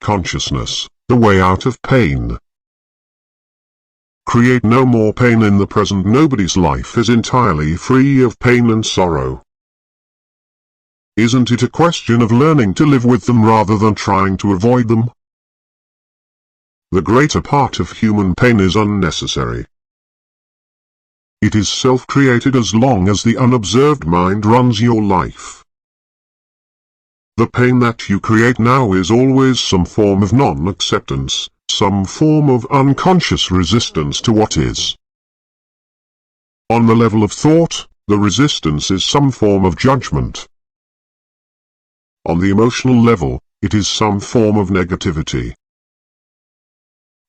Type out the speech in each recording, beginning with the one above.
consciousness, the way out of pain. Create no more pain in the present. Nobody's life is entirely free of pain and sorrow. Isn't it a question of learning to live with them rather than trying to avoid them? The greater part of human pain is unnecessary. It is self-created as long as the unobserved mind runs your life. The pain that you create now is always some form of non-acceptance, some form of unconscious resistance to what is. On the level of thought, the resistance is some form of judgment. On the emotional level, it is some form of negativity.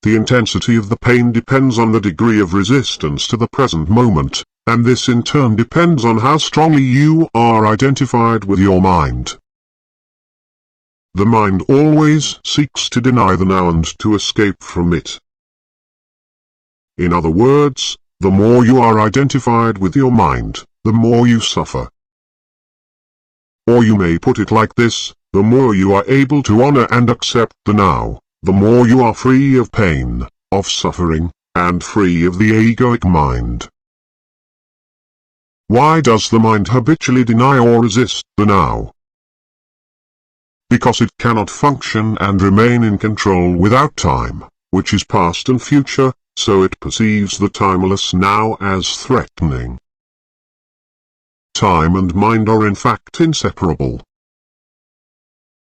The intensity of the pain depends on the degree of resistance to the present moment, and this in turn depends on how strongly you are identified with your mind. The mind always seeks to deny the now and to escape from it. In other words, the more you are identified with your mind, the more you suffer. Or you may put it like this, the more you are able to honor and accept the now, the more you are free of pain, of suffering, and free of the egoic mind. Why does the mind habitually deny or resist the now? Because it cannot function and remain in control without time, which is past and future, so it perceives the timeless now as threatening. Time and mind are in fact inseparable.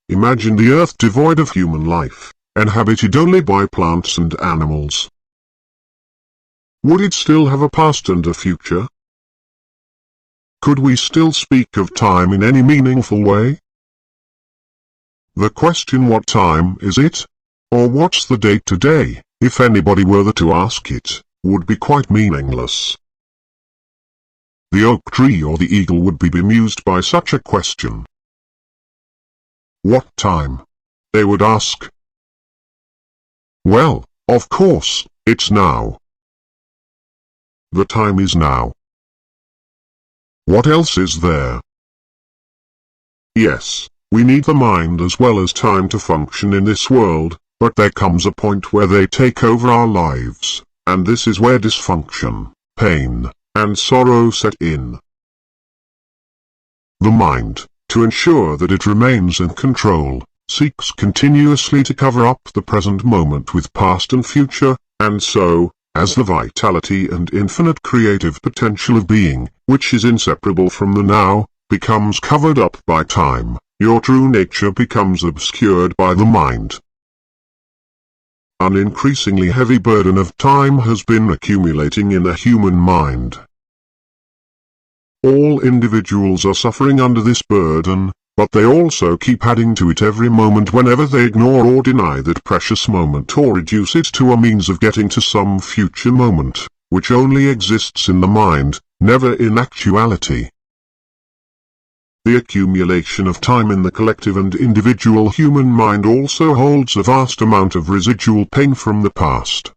Imagine the earth devoid of human life, inhabited only by plants and animals. Would it still have a past and a future? Could we still speak of time in any meaningful way? The question what time is it, or what's the date today, if anybody were to ask it, would be quite meaningless. The oak tree or the eagle would be bemused by such a question. What time? They would ask. Well, of course, it's now. The time is now. What else is there? Yes. We need the mind as well as time to function in this world, but there comes a point where they take over our lives, and this is where dysfunction, pain, and sorrow set in. The mind, to ensure that it remains in control, seeks continuously to cover up the present moment with past and future, and so, as the vitality and infinite creative potential of being, which is inseparable from the now, becomes covered up by time, your true nature becomes obscured by the mind. An increasingly heavy burden of time has been accumulating in the human mind. All individuals are suffering under this burden, but they also keep adding to it every moment whenever they ignore or deny that precious moment or reduce it to a means of getting to some future moment, which only exists in the mind, never in actuality. The accumulation of time in the collective and individual human mind also holds a vast amount of residual pain from the past.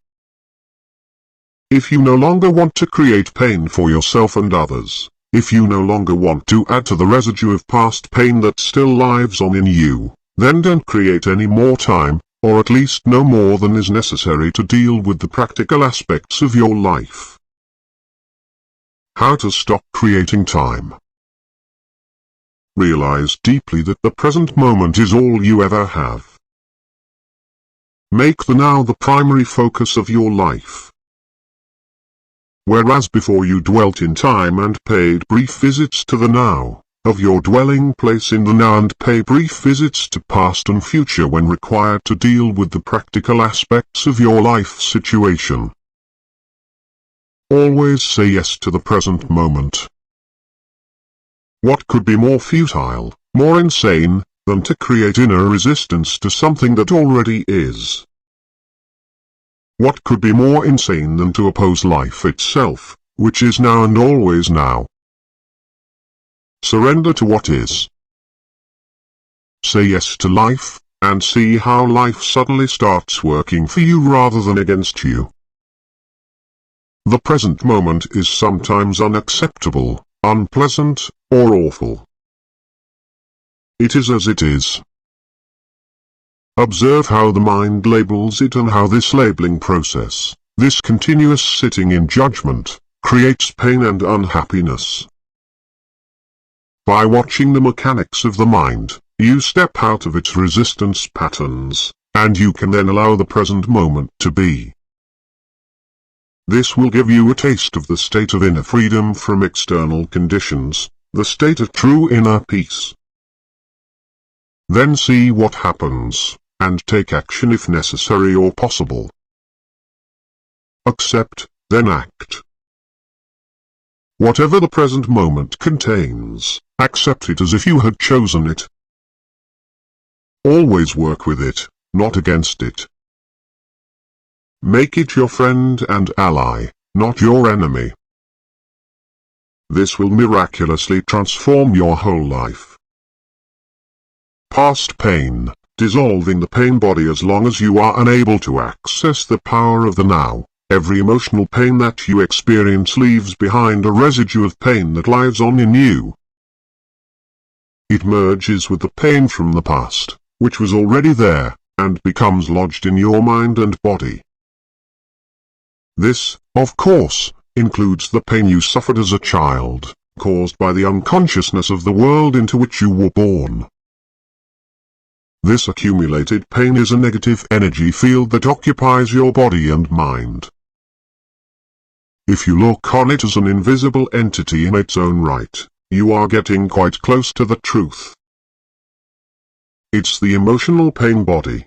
If you no longer want to create pain for yourself and others, if you no longer want to add to the residue of past pain that still lives on in you, then don't create any more time, or at least no more than is necessary to deal with the practical aspects of your life. How to stop creating time? Realize deeply that the present moment is all you ever have. Make the now the primary focus of your life. Whereas before you dwelt in time and paid brief visits to the now, of your dwelling place in the now and pay brief visits to past and future when required to deal with the practical aspects of your life situation. Always say yes to the present moment. What could be more futile, more insane, than to create inner resistance to something that already is? What could be more insane than to oppose life itself, which is now and always now? Surrender to what is. Say yes to life, and see how life suddenly starts working for you rather than against you. The present moment is sometimes unacceptable, unpleasant, or awful. It is as it is. Observe how the mind labels it and how this labeling process, this continuous sitting in judgment, creates pain and unhappiness. By watching the mechanics of the mind, you step out of its resistance patterns, and you can then allow the present moment to be. This will give you a taste of the state of inner freedom from external conditions, the state of true inner peace. Then see what happens, and take action if necessary or possible. Accept, then act. Whatever the present moment contains, accept it as if you had chosen it. Always work with it, not against it. Make it your friend and ally, not your enemy. This will miraculously transform your whole life. Past pain, dissolving the pain body as long as you are unable to access the power of the now. Every emotional pain that you experience leaves behind a residue of pain that lives on in you. It merges with the pain from the past, which was already there, and becomes lodged in your mind and body. This, of course, includes the pain you suffered as a child, caused by the unconsciousness of the world into which you were born. This accumulated pain is a negative energy field that occupies your body and mind. If you look on it as an invisible entity in its own right, you are getting quite close to the truth. It's the emotional pain body.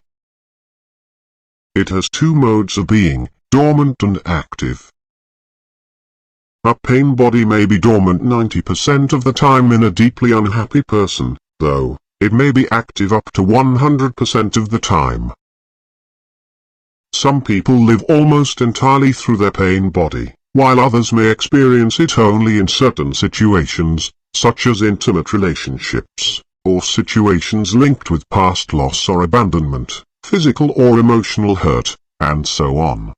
It has two modes of being, dormant and active. A pain body may be dormant 90% of the time in a deeply unhappy person, though it may be active up to 100% of the time. Some people live almost entirely through their pain body, while others may experience it only in certain situations, such as intimate relationships, or situations linked with past loss or abandonment, physical or emotional hurt, and so on.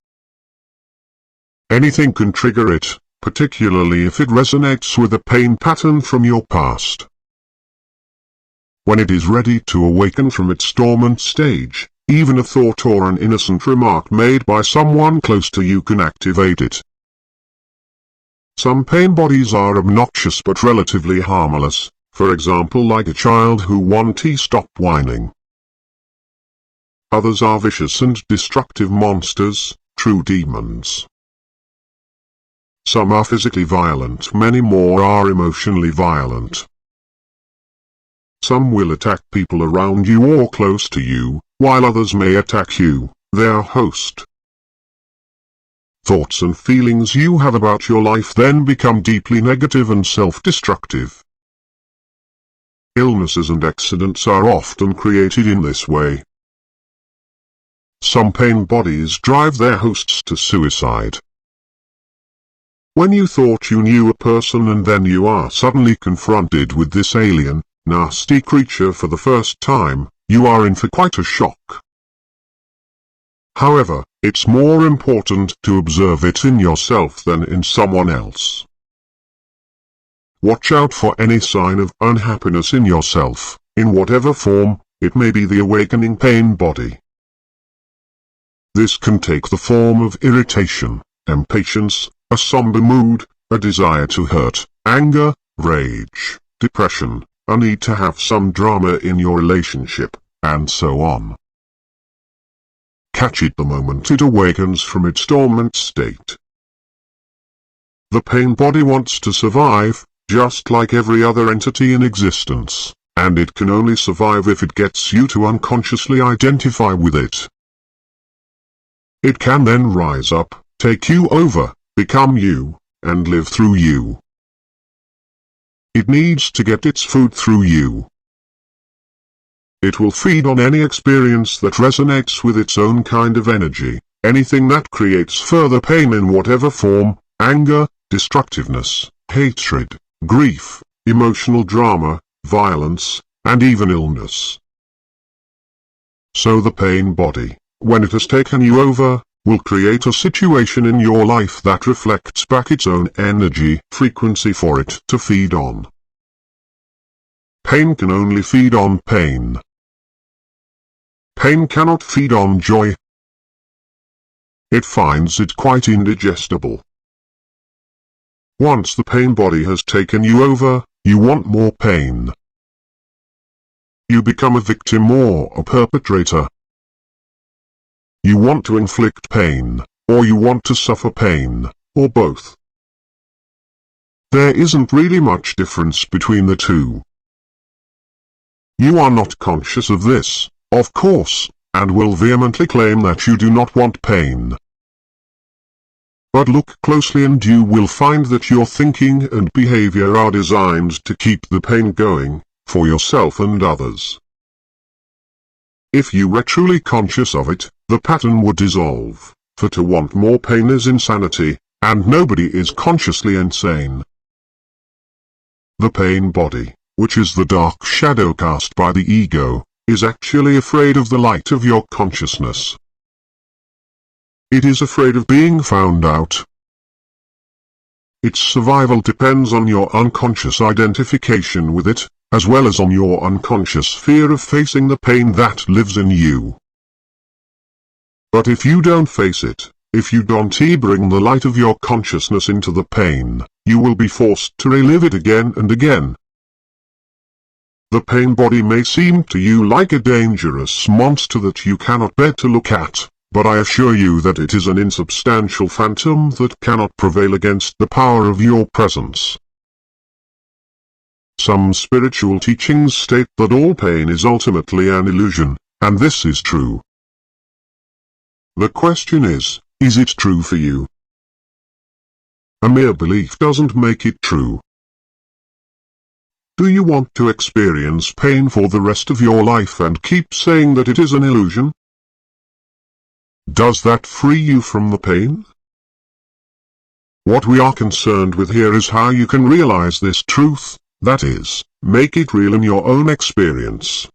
Anything can trigger it, particularly if it resonates with a pain pattern from your past. When it is ready to awaken from its dormant stage, even a thought or an innocent remark made by someone close to you can activate it. Some pain bodies are obnoxious but relatively harmless, for example like a child who won't stop whining. Others are vicious and destructive monsters, true demons. Some are physically violent, many more are emotionally violent. Some will attack people around you or close to you, while others may attack you, their host. Thoughts and feelings you have about your life then become deeply negative and self-destructive. Illnesses and accidents are often created in this way. Some pain bodies drive their hosts to suicide. When you thought you knew a person and then you are suddenly confronted with this alien, nasty creature for the first time, you are in for quite a shock. However, it's more important to observe it in yourself than in someone else. Watch out for any sign of unhappiness in yourself, in whatever form, it may be the awakening pain body. This can take the form of irritation, impatience, a somber mood, a desire to hurt, anger, rage, depression, a need to have some drama in your relationship, and so on. Catch it the moment it awakens from its dormant state. The pain body wants to survive, just like every other entity in existence, and it can only survive if it gets you to unconsciously identify with it. It can then rise up, take you over, become you, and live through you. It needs to get its food through you. It will feed on any experience that resonates with its own kind of energy, anything that creates further pain in whatever form, anger, destructiveness, hatred, grief, emotional drama, violence, and even illness. So the pain body, when it has taken you over, will create a situation in your life that reflects back its own energy frequency for it to feed on. Pain can only feed on pain. pain cannot feed on joy. It finds it quite indigestible. Once the pain body has taken you over, you want more pain. You become a victim or a perpetrator. You want to inflict pain, or you want to suffer pain, or both. There isn't really much difference between the two. You are not conscious of this, of course, and will vehemently claim that you do not want pain. But look closely and you will find that your thinking and behavior are designed to keep the pain going, for yourself and others. If you were truly conscious of it, the pattern would dissolve, for to want more pain is insanity, and nobody is consciously insane. The pain body, which is the dark shadow cast by the ego, is actually afraid of the light of your consciousness. It is afraid of being found out. Its survival depends on your unconscious identification with it, as well as on your unconscious fear of facing the pain that lives in you. But if you don't face it, if you don't bring the light of your consciousness into the pain, you will be forced to relive it again and again. The pain body may seem to you like a dangerous monster that you cannot bear to look at, but I assure you that it is an insubstantial phantom that cannot prevail against the power of your presence. Some spiritual teachings state that all pain is ultimately an illusion, and this is true. The question is it true for you? A mere belief doesn't make it true. Do you want to experience pain for the rest of your life and keep saying that it is an illusion? Does that free you from the pain? What we are concerned with here is how you can realize this truth, that is, make it real in your own experience.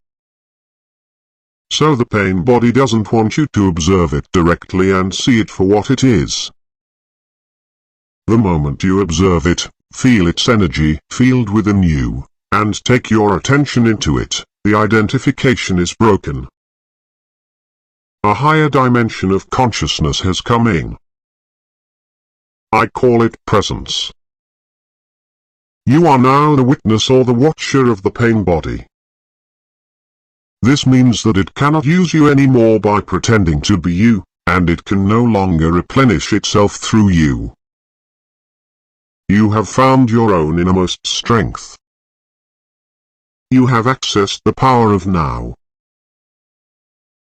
So the pain body doesn't want you to observe it directly and see it for what it is. The moment you observe it, feel its energy field within you, and take your attention into it, the identification is broken. A higher dimension of consciousness has come in. I call it presence. You are now the witness or the watcher of the pain body. This means that it cannot use you anymore by pretending to be you, and it can no longer replenish itself through you. You have found your own innermost strength. You have accessed the power of now.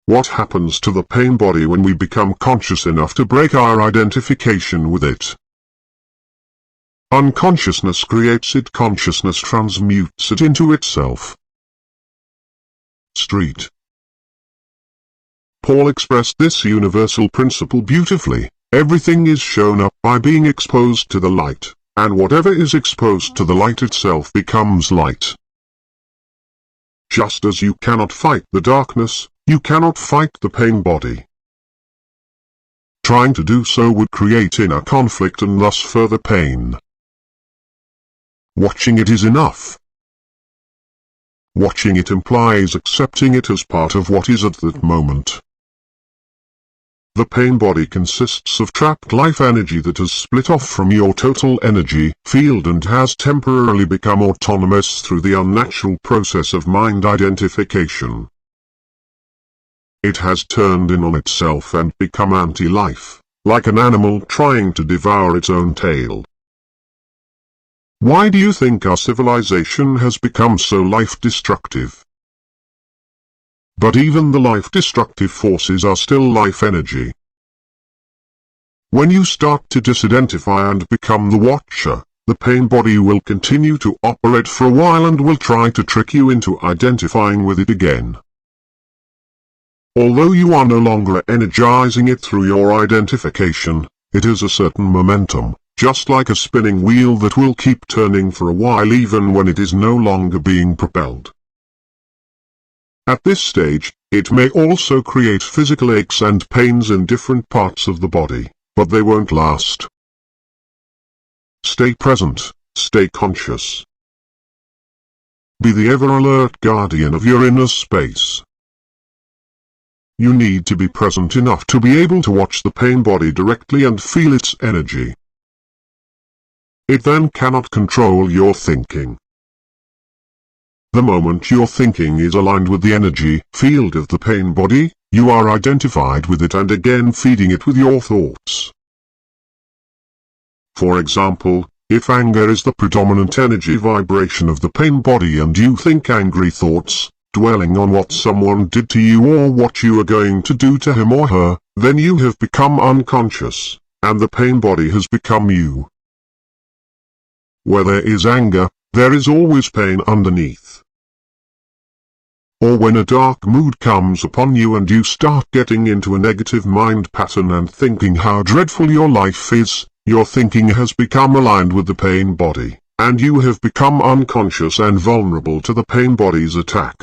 What happens to the pain body when we become conscious enough to break our identification with it? Unconsciousness creates it, consciousness transmutes it into itself. Street. Paul expressed this universal principle beautifully. Everything is shown up by being exposed to the light, and whatever is exposed to the light itself becomes light. Just as you cannot fight the darkness, you cannot fight the pain body. Trying to do so would create inner conflict and thus further pain. Watching it is enough. Watching it implies accepting it as part of what is at that moment. The pain body consists of trapped life energy that has split off from your total energy field and has temporarily become autonomous through the unnatural process of mind identification. It has turned in on itself and become anti-life, like an animal trying to devour its own tail. Why do you think our civilization has become so life-destructive? But even the life-destructive forces are still life energy. When you start to disidentify and become the watcher, the pain body will continue to operate for a while and will try to trick you into identifying with it again. Although you are no longer energizing it through your identification, it has a certain momentum, just like a spinning wheel that will keep turning for a while even when it is no longer being propelled. At this stage, it may also create physical aches and pains in different parts of the body, but they won't last. Stay present, stay conscious. Be the ever-alert guardian of your inner space. You need to be present enough to be able to watch the pain body directly and feel its energy. It then cannot control your thinking. The moment your thinking is aligned with the energy field of the pain body, you are identified with it and again feeding it with your thoughts. For example, if anger is the predominant energy vibration of the pain body and you think angry thoughts, dwelling on what someone did to you or what you are going to do to him or her, then you have become unconscious, and the pain body has become you. Where there is anger, there is always pain underneath. Or when a dark mood comes upon you and you start getting into a negative mind pattern and thinking how dreadful your life is, your thinking has become aligned with the pain body, and you have become unconscious and vulnerable to the pain body's attack.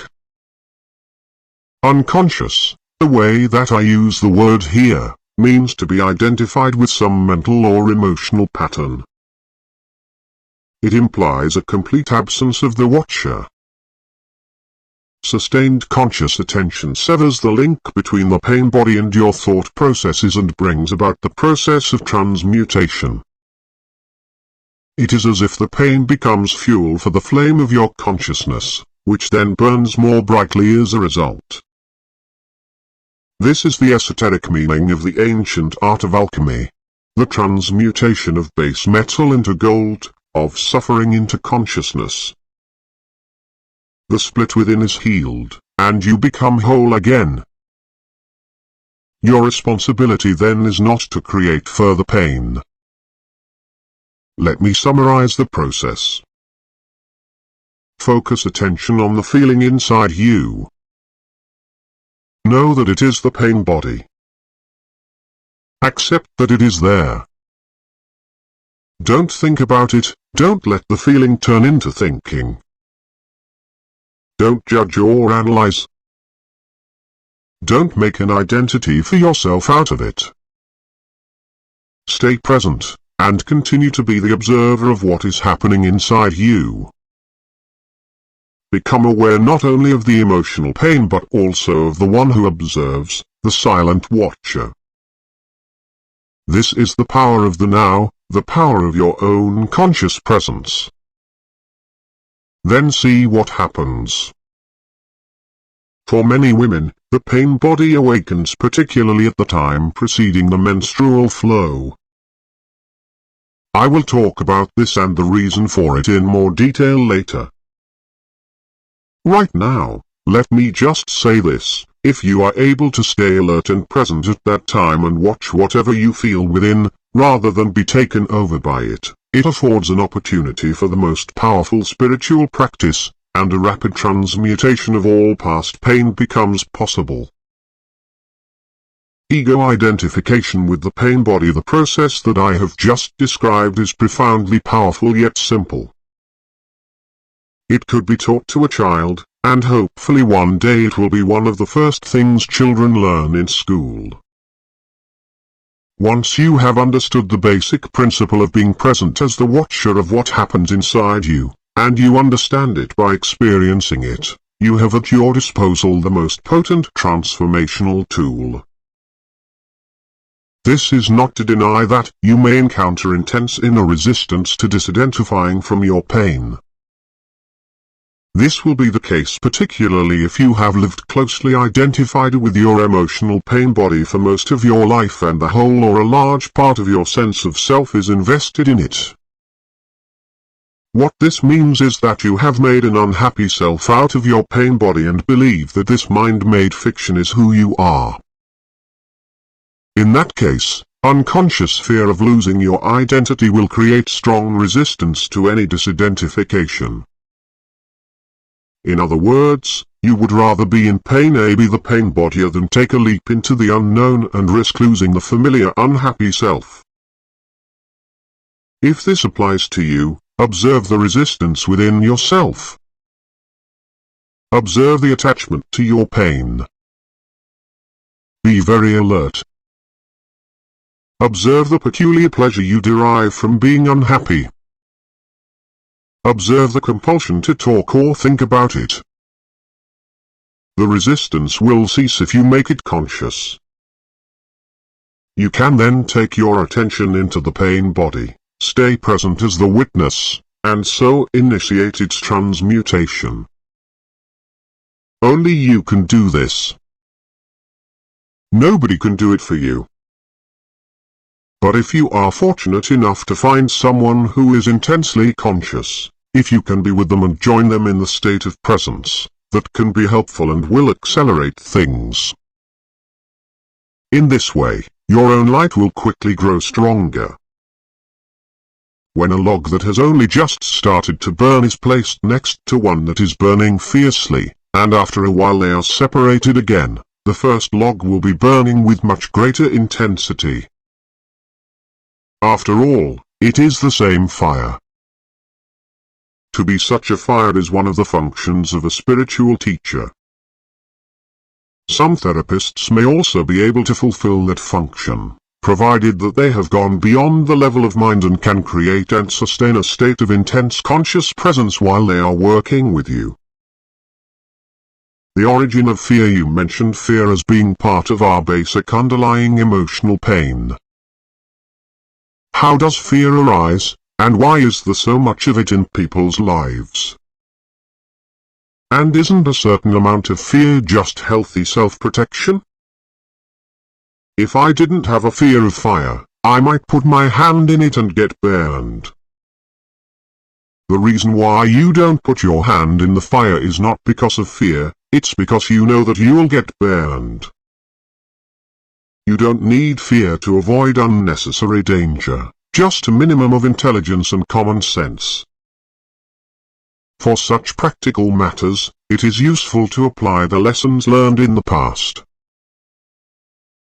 Unconscious, the way that I use the word here, means to be identified with some mental or emotional pattern. It implies a complete absence of the watcher. Sustained conscious attention severs the link between the pain body and your thought processes and brings about the process of transmutation. It is as if the pain becomes fuel for the flame of your consciousness, which then burns more brightly as a result. This is the esoteric meaning of the ancient art of alchemy, the transmutation of base metal into gold, of suffering into consciousness. The split within is healed, and you become whole again. Your responsibility then is not to create further pain. Let me summarize the process. Focus attention on the feeling inside you. Know that it is the pain body. Accept that it is there. Don't think about it, don't let the feeling turn into thinking. Don't judge or analyze. Don't make an identity for yourself out of it. Stay present, and continue to be the observer of what is happening inside you. Become aware not only of the emotional pain but also of the one who observes, the silent watcher. This is the power of the now, the power of your own conscious presence. Then see what happens. For many women, the pain body awakens particularly at the time preceding the menstrual flow. I will talk about this and the reason for it in more detail later. Right now, let me just say this, if you are able to stay alert and present at that time and watch whatever you feel within, rather than be taken over by it, it affords an opportunity for the most powerful spiritual practice, and a rapid transmutation of all past pain becomes possible. Ego identification with the pain body. The process that I have just described is profoundly powerful yet simple. It could be taught to a child, and hopefully one day it will be one of the first things children learn in school. Once you have understood the basic principle of being present as the watcher of what happens inside you, and you understand it by experiencing it, you have at your disposal the most potent transformational tool. This is not to deny that you may encounter intense inner resistance to disidentifying from your pain. This will be the case particularly if you have lived closely identified with your emotional pain body for most of your life and the whole or a large part of your sense of self is invested in it. What this means is that you have made an unhappy self out of your pain body and believe that this mind-made fiction is who you are. In that case, unconscious fear of losing your identity will create strong resistance to any disidentification. In other words, you would rather be in pain, be the pain body, than take a leap into the unknown and risk losing the familiar unhappy self. If this applies to you, observe the resistance within yourself. Observe the attachment to your pain. Be very alert. Observe the peculiar pleasure you derive from being unhappy. Observe the compulsion to talk or think about it. the resistance will cease if you make it conscious. You can then take your attention into the pain body, stay present as the witness, and so initiate its transmutation. Only you can do this. Nobody can do it for you. But if you are fortunate enough to find someone who is intensely conscious, if you can be with them and join them in the state of presence, that can be helpful and will accelerate things. In this way, your own light will quickly grow stronger. When a log that has only just started to burn is placed next to one that is burning fiercely, and after a while they are separated again, the first log will be burning with much greater intensity. After all, it is the same fire. To be such a fire is one of the functions of a spiritual teacher. Some therapists may also be able to fulfill that function, provided that they have gone beyond the level of mind and can create and sustain a state of intense conscious presence while they are working with you. The origin of fear. You mentioned fear as being part of our basic underlying emotional pain. How does fear arise, and why is there so much of it in people's lives? And isn't a certain amount of fear just healthy self-protection? If I didn't have a fear of fire, I might put my hand in it and get burned. The reason why you don't put your hand in the fire is not because of fear, it's because you know that you'll get burned. You don't need fear to avoid unnecessary danger, just a minimum of intelligence and common sense. For such practical matters, it is useful to apply the lessons learned in the past.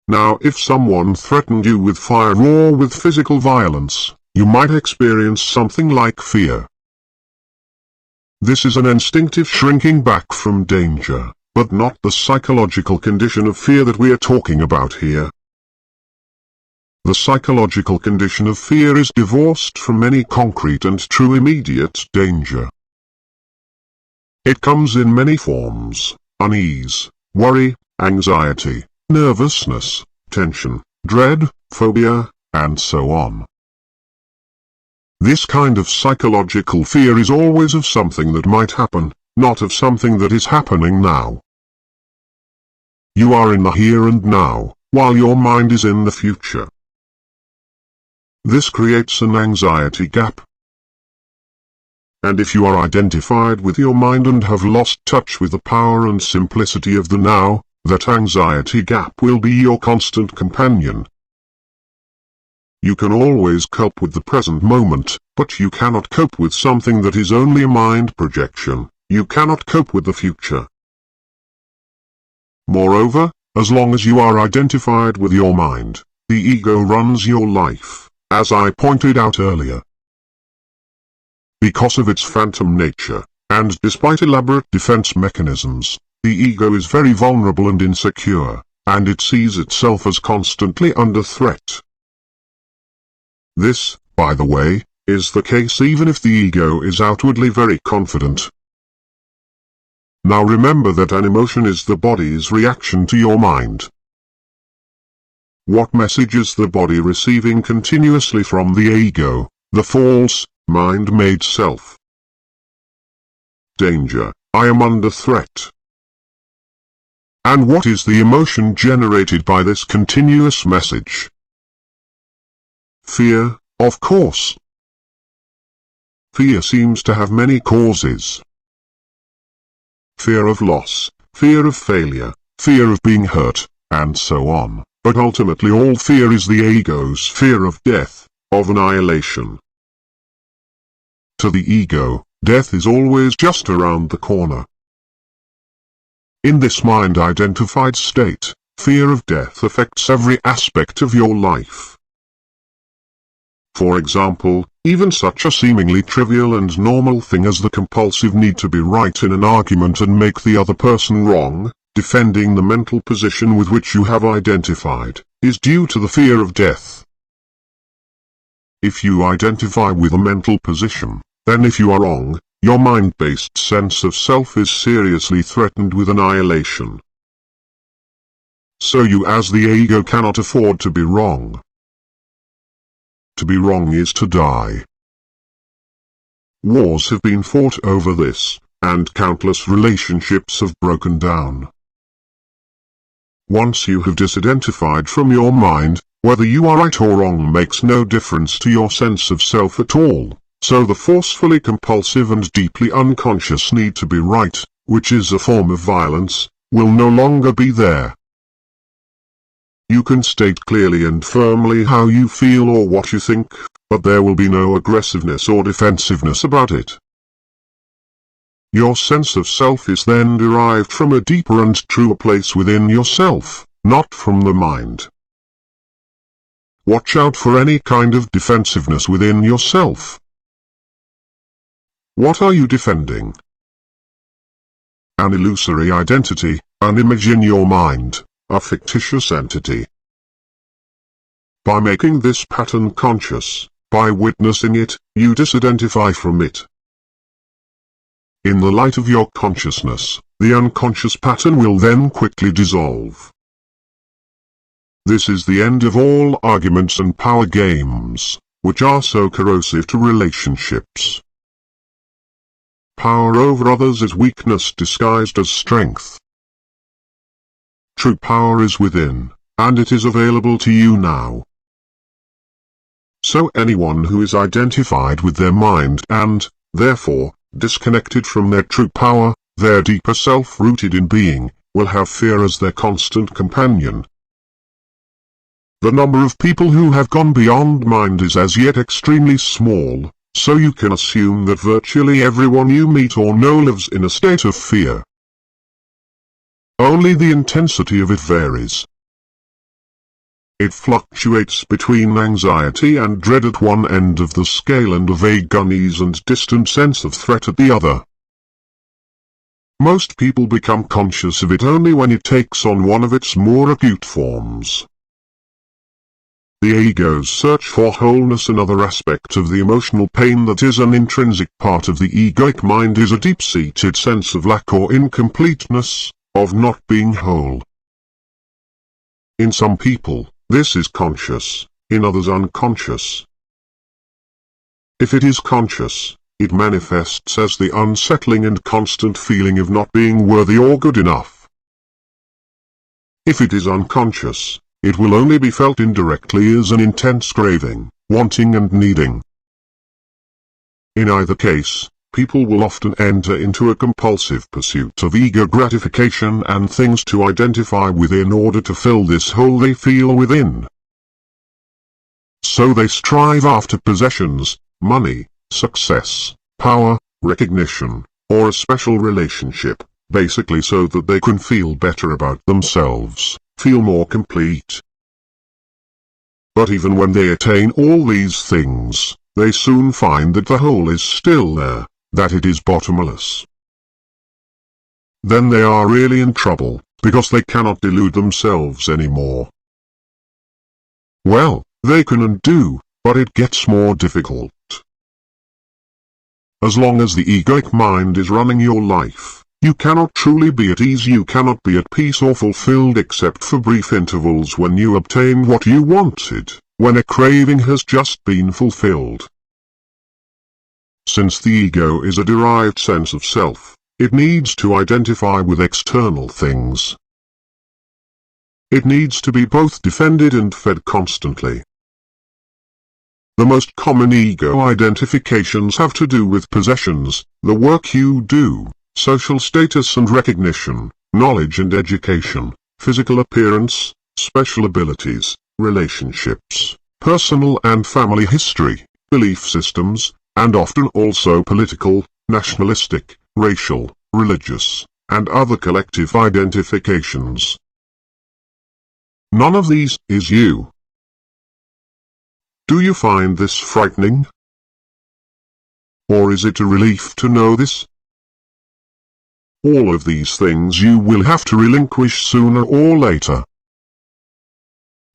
Now, if someone threatened you with fire or with physical violence, you might experience something like fear. This is an instinctive shrinking back from danger, but not the psychological condition of fear that we are talking about here. The psychological condition of fear is divorced from any concrete and true immediate danger. It comes in many forms: unease, worry, anxiety, nervousness, tension, dread, phobia, and so on. This kind of psychological fear is always of something that might happen, not of something that is happening now. You are in the here and now, while your mind is in the future. This creates an anxiety gap. And if you are identified with your mind and have lost touch with the power and simplicity of the now, that anxiety gap will be your constant companion. You can always cope with the present moment, but you cannot cope with something that is only a mind projection. You cannot cope with the future. Moreover, as long as you are identified with your mind, the ego runs your life, as I pointed out earlier. Because of its phantom nature, and despite elaborate defense mechanisms, the ego is very vulnerable and insecure, and it sees itself as constantly under threat. This, by the way, is the case even if the ego is outwardly very confident. Now remember that an emotion is the body's reaction to your mind. What message is the body receiving continuously from the ego, the false, mind-made self? Danger, I am under threat. And what is the emotion generated by this continuous message? Fear, of course. Fear seems to have many causes. Fear of loss, fear of failure, fear of being hurt, and so on. But ultimately all fear is the ego's fear of death, of annihilation. To the ego, death is always just around the corner. In this mind-identified state, fear of death affects every aspect of your life. For example, even such a seemingly trivial and normal thing as the compulsive need to be right in an argument and make the other person wrong, defending the mental position with which you have identified, is due to the fear of death. If you identify with a mental position, then if you are wrong, your mind-based sense of self is seriously threatened with annihilation. So you as the ego cannot afford to be wrong. To be wrong is to die. Wars have been fought over this, and countless relationships have broken down. Once you have disidentified from your mind, whether you are right or wrong makes no difference to your sense of self at all, so the forcefully compulsive and deeply unconscious need to be right, which is a form of violence, will no longer be there. You can state clearly and firmly how you feel or what you think, but there will be no aggressiveness or defensiveness about it. Your sense of self is then derived from a deeper and truer place within yourself, not from the mind. Watch out for any kind of defensiveness within yourself. What are you defending? An illusory identity, an image in your mind, a fictitious entity. By making this pattern conscious, by witnessing it, you disidentify from it. In the light of your consciousness, the unconscious pattern will then quickly dissolve. This is the end of all arguments and power games, which are so corrosive to relationships. Power over others is weakness disguised as strength. True power is within, and it is available to you now. So anyone who is identified with their mind and, therefore, disconnected from their true power, their deeper self rooted in being, will have fear as their constant companion. The number of people who have gone beyond mind is as yet extremely small, so you can assume that virtually everyone you meet or know lives in a state of fear. Only the intensity of it varies. It fluctuates between anxiety and dread at one end of the scale and a vague unease and distant sense of threat at the other. Most people become conscious of it only when it takes on one of its more acute forms. The ego's search for wholeness, another aspect of the emotional pain that is an intrinsic part of the egoic mind, is a deep-seated sense of lack or incompleteness, of not being whole. In some people, this is conscious, in others unconscious. If it is conscious, it manifests as the unsettling and constant feeling of not being worthy or good enough. If it is unconscious, it will only be felt indirectly as an intense craving, wanting and needing. In either case, people will often enter into a compulsive pursuit of ego gratification and things to identify with in order to fill this hole they feel within. So they strive after possessions, money, success, power, recognition, or a special relationship, basically so that they can feel better about themselves, feel more complete. But even when they attain all these things, they soon find that the hole is still there, that it is bottomless. Then they are really in trouble, because they cannot delude themselves anymore. Well, they can and do, but it gets more difficult. As long as the egoic mind is running your life, you cannot truly be at ease, you cannot be at peace or fulfilled except for brief intervals when you obtain what you wanted, when a craving has just been fulfilled. Since the ego is a derived sense of self, it needs to identify with external things. It needs to be both defended and fed constantly. The most common ego identifications have to do with possessions, the work you do, social status and recognition, knowledge and education, physical appearance, special abilities, relationships, personal and family history, belief systems, and often also political, nationalistic, racial, religious, and other collective identifications. None of these is you. Do you find this frightening? Or is it a relief to know this? All of these things you will have to relinquish sooner or later.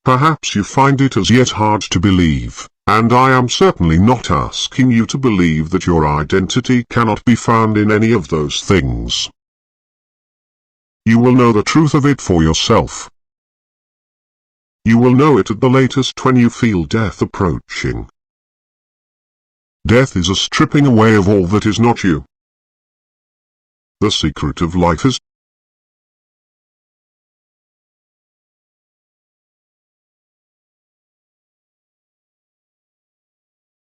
Perhaps you find it as yet hard to believe, And I am certainly not asking you to believe that your identity cannot be found in any of those things. You will know the truth of it for yourself. You will know it at the latest when you feel death approaching. Death is a stripping away of all that is not you. The secret of life is